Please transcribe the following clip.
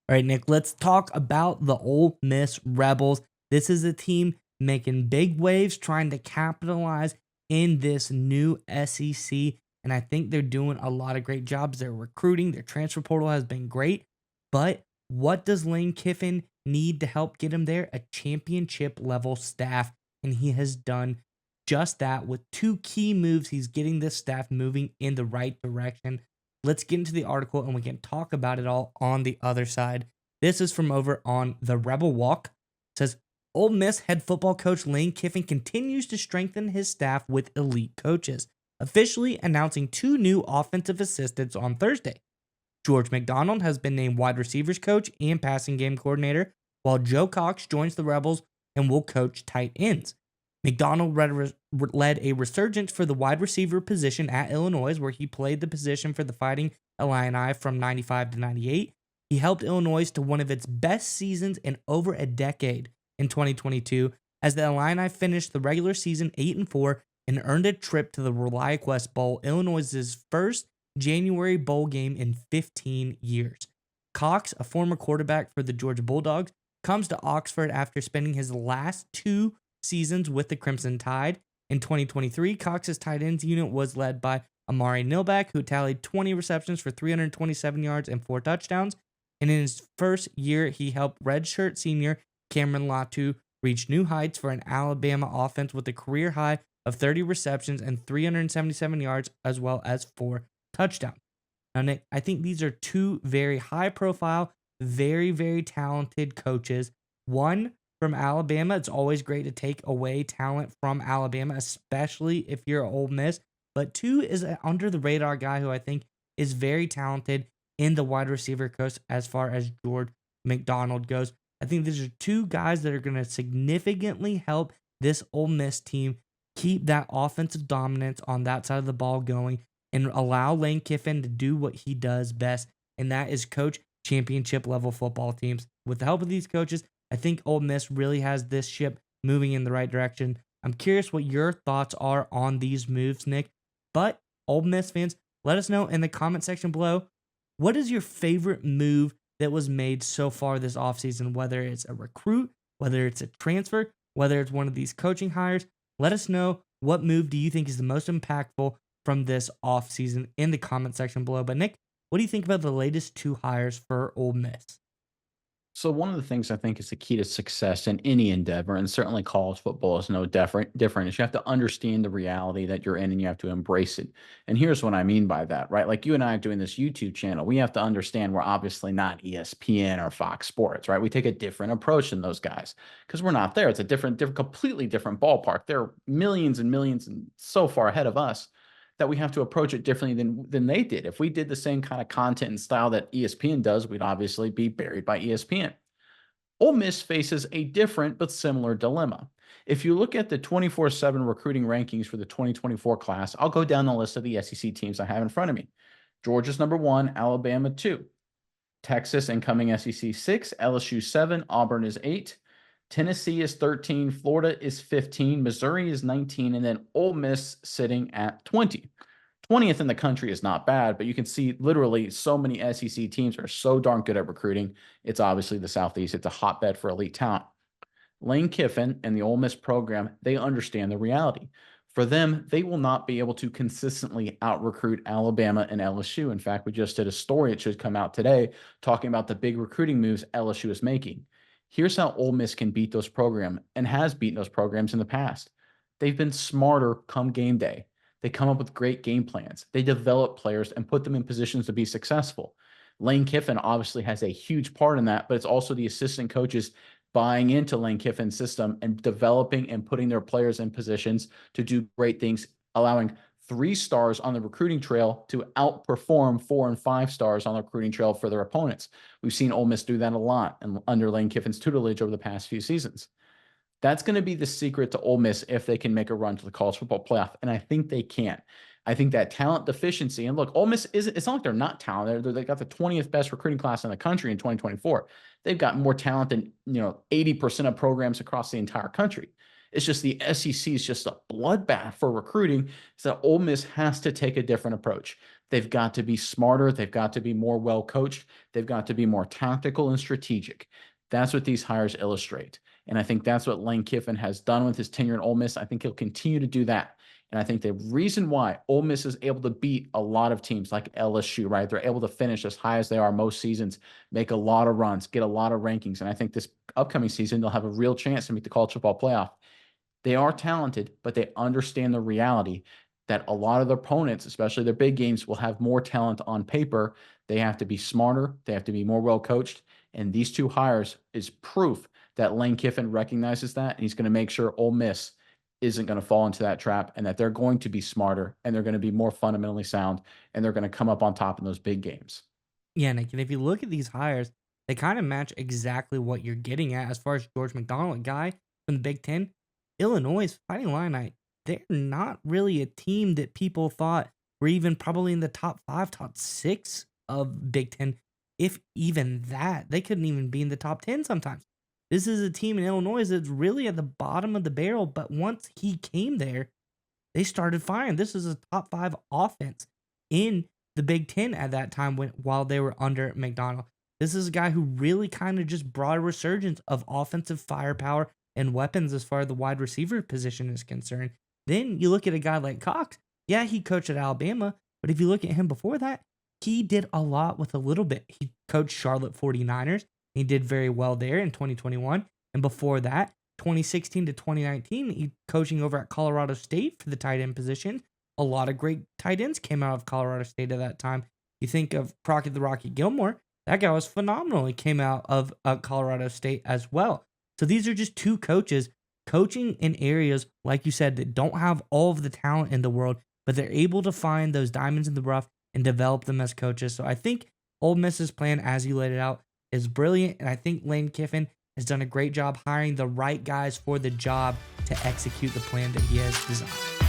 All right, Nick, let's talk about the Ole Miss Rebels. This is a team making big waves, trying to capitalize in this new SEC. And I think they're doing a lot of great jobs. They're recruiting, their transfer portal has been great. But what does Lane Kiffin need to help get him there? A championship level staff. And he has done just that with two key moves. He's getting this staff moving in the right direction. Let's get into the article and we can talk about it all on the other side. This is from over on the Rebel Walk. It says Ole Miss head football coach Lane Kiffin continues to strengthen his staff with elite coaches, officially announcing two new offensive assistants on Thursday. George McDonald has been named wide receivers coach and passing game coordinator, while Joe Cox joins the Rebels and will coach tight ends. McDonald led a resurgence for the wide receiver position at Illinois, where he played the position for the Fighting Illini from 95 to 98. He helped Illinois to one of its best seasons in over a decade in 2022, as the Illini finished the regular season 8-4 and earned a trip to the ReliaQuest Bowl, Illinois' first January bowl game in 15 years. Cox, a former quarterback for the Georgia Bulldogs, comes to Oxford after spending his last two seasons with the Crimson Tide. In 2023, Cox's tight ends unit was led by Amari Nilback, who tallied 20 receptions for 327 yards and 4 touchdowns. And in his first year, he helped redshirt senior Cameron Latu reach new heights for an Alabama offense with a career high of 30 receptions and 377 yards, as well as 4 touchdowns. Now, Nick, I think these are two very high profile, very, very talented coaches. One from Alabama. It's always great to take away talent from Alabama, especially if you're Ole Miss. But two is an under the radar guy who I think is very talented in the wide receiver coach as far as George McDonald goes. I think these are two guys that are going to significantly help this Ole Miss team keep that offensive dominance on that side of the ball going and allow Lane Kiffin to do what he does best, and that is coach championship level football teams. With the help of these coaches, I think Ole Miss really has this ship moving in the right direction. I'm curious what your thoughts are on these moves, Nick. But Ole Miss fans, let us know in the comment section below. What is your favorite move that was made so far this offseason? Whether it's a recruit, whether it's a transfer, whether it's one of these coaching hires, let us know what move do you think is the most impactful from this offseason in the comment section below. But Nick, what do you think about the latest two hires for Ole Miss? So one of the things I think is the key to success in any endeavor, and certainly college football is no different, is you have to understand the reality that you're in and you have to embrace it. And here's what I mean by that, right? Like you and I are doing this YouTube channel. We have to understand we're obviously not ESPN or Fox Sports, right? We take a different approach than those guys because we're not there. It's a completely different ballpark. They're millions and millions and so far ahead of us that we have to approach it differently than they did. If we did the same kind of content and style that ESPN does, we'd obviously be buried by ESPN. Ole Miss faces a different but similar dilemma. If you look at the 24/7 recruiting rankings for the 2024 class, I'll go down the list of the SEC teams I have in front of me. Georgia's number 1, Alabama 2, Texas incoming SEC 6, LSU 7, Auburn is 8, Tennessee is 13, Florida is 15, Missouri is 19, and then Ole Miss sitting at 20. 20th in the country is not bad, but you can see literally so many SEC teams are so darn good at recruiting. It's obviously the Southeast. It's a hotbed for elite talent. Lane Kiffin and the Ole Miss program, they understand the reality. For them, they will not be able to consistently out-recruit Alabama and LSU. In fact, we just did a story, it should come out today, talking about the big recruiting moves LSU is making. Here's how Ole Miss can beat those programs and has beaten those programs in the past. They've been smarter come game day. They come up with great game plans. They develop players and put them in positions to be successful. Lane Kiffin obviously has a huge part in that, but it's also the assistant coaches buying into Lane Kiffin's system and developing and putting their players in positions to do great things, allowing 3 stars on the recruiting trail to outperform 4 and 5 stars on the recruiting trail for their opponents. We've seen Ole Miss do that a lot under Lane Kiffin's tutelage over the past few seasons. That's going to be the secret to Ole Miss if they can make a run to the college football playoff, and I think they can. I think that talent deficiency, and look, Ole Miss it's not like they're not talented. They got the 20th best recruiting class in the country in 2024. They've got more talent than 80% of programs across the entire country. It's just the SEC is just a bloodbath for recruiting. So Ole Miss has to take a different approach. They've got to be smarter. They've got to be more well coached. They've got to be more tactical and strategic. That's what these hires illustrate. And I think that's what Lane Kiffin has done with his tenure in Ole Miss. I think he'll continue to do that. And I think the reason why Ole Miss is able to beat a lot of teams like LSU, right? They're able to finish as high as they are most seasons, make a lot of runs, get a lot of rankings. And I think this upcoming season, they'll have a real chance to make the college football playoff. They are talented, but they understand the reality that a lot of their opponents, especially their big games, will have more talent on paper. They have to be smarter. They have to be more well coached. And these two hires is proof that Lane Kiffin recognizes that. And he's going to make sure Ole Miss isn't going to fall into that trap and that they're going to be smarter and they're going to be more fundamentally sound and they're going to come up on top in those big games. Yeah, Nick, and if you look at these hires, they kind of match exactly what you're getting at as far as George McDonald, a guy from the Big Ten. Illinois' Fighting Illini, they're not really a team that people thought were even probably in the top five, top six of Big Ten, if even that. They couldn't even be in the top 10 sometimes. This is a team in Illinois that's really at the bottom of the barrel, but once he came there, they started firing. This is a top five offense in the Big Ten at that time while they were under McDonald. This is a guy who really kind of just brought a resurgence of offensive firepower and weapons as far as the wide receiver position is concerned. Then you look at a guy like Cox. Yeah, he coached at Alabama, but if you look at him before that, he did a lot with a little bit. He coached Charlotte 49ers. He did very well there in 2021. And before that, 2016 to 2019, he coaching over at Colorado State for the tight end position. A lot of great tight ends came out of Colorado State at that time. You think of Crockett the Rocky Gilmore, that guy was phenomenal. He came out of Colorado State as well. So these are just two coaches coaching in areas, like you said, that don't have all of the talent in the world, but they're able to find those diamonds in the rough and develop them as coaches. So I think Ole Miss's plan, as you laid it out, is brilliant. And I think Lane Kiffin has done a great job hiring the right guys for the job to execute the plan that he has designed.